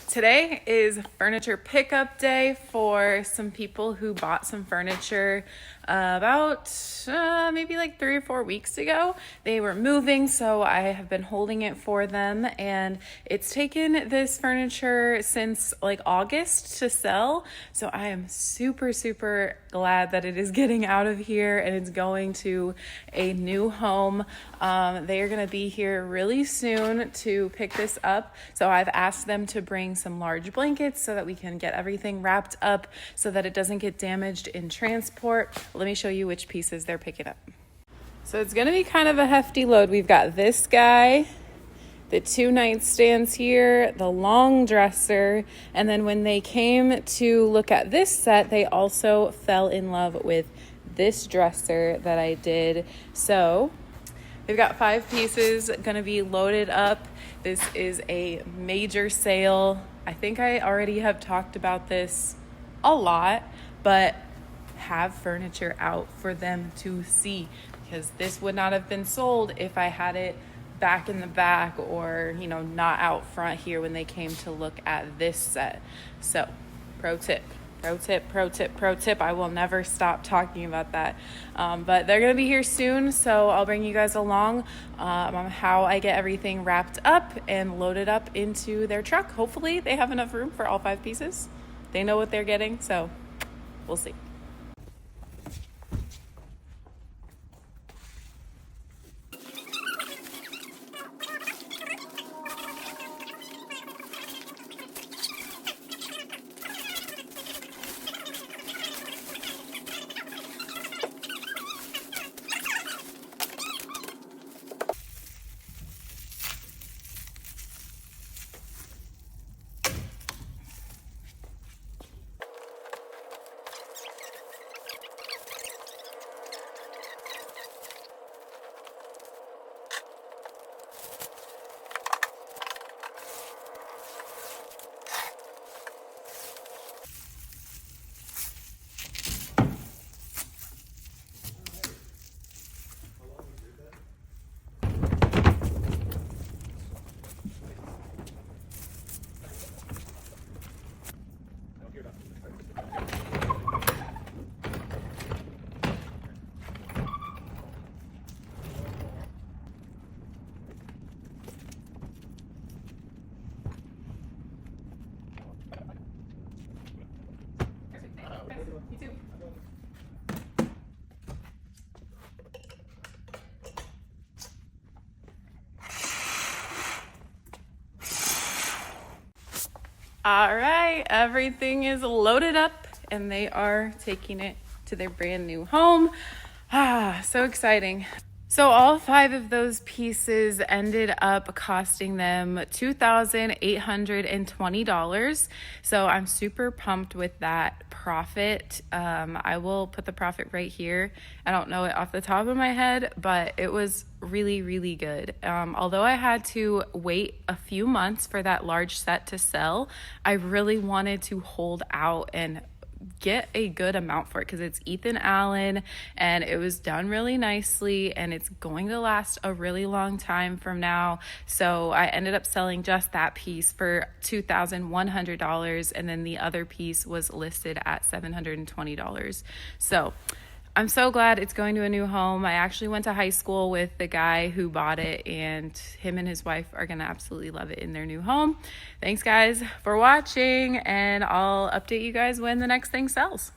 Today is furniture pickup day for some people who bought some furniture about maybe like 3 or 4 weeks ago. They were moving, so I have been holding it for them, and it's taken this furniture since like August to sell. So I am super glad that it is getting out of here and it's going to a new home. They are going to be here really soon to pick this up. So I've asked them to bring some large blankets so that we can get everything wrapped up so that it doesn't get damaged in transport. Let me show you which pieces they're picking up. So it's going to be kind of a hefty load. We've got this guy, the 2 nightstands here, the long dresser, and then when they came to look at this set, they also fell in love with this dresser that I did. So they've got 5 pieces going to be loaded up. This is a major sale. I think I already have talked about this a lot, but have furniture out for them to see, because this would not have been sold if I had it back in the back or, not out front here when they came to look at this set. So, pro tip. I will never stop talking about that. But they're going to be here soon, so I'll bring you guys along on how I get everything wrapped up and loaded up into their truck. Hopefully they have enough room for all 5 pieces. They know what they're getting, so we'll see. You too. All right, everything is loaded up and they are taking it to their brand new home. So exciting. So all 5 of those pieces ended up costing them $2,820. So I'm super pumped with that profit. I will put the profit right here. I don't know it off the top of my head, but it was really good. Although I had to wait a few months for that large set to sell, I really wanted to hold out and get a good amount for it because it's Ethan Allen and it was done really nicely and it's going to last a really long time from now. So I ended up selling just that piece for $2,100, and then the other piece was listed at $720. So I'm so glad it's going to a new home. I actually went to high school with the guy who bought it, and him and his wife are going to absolutely love it in their new home. Thanks, guys, for watching, and I'll update you guys when the next thing sells.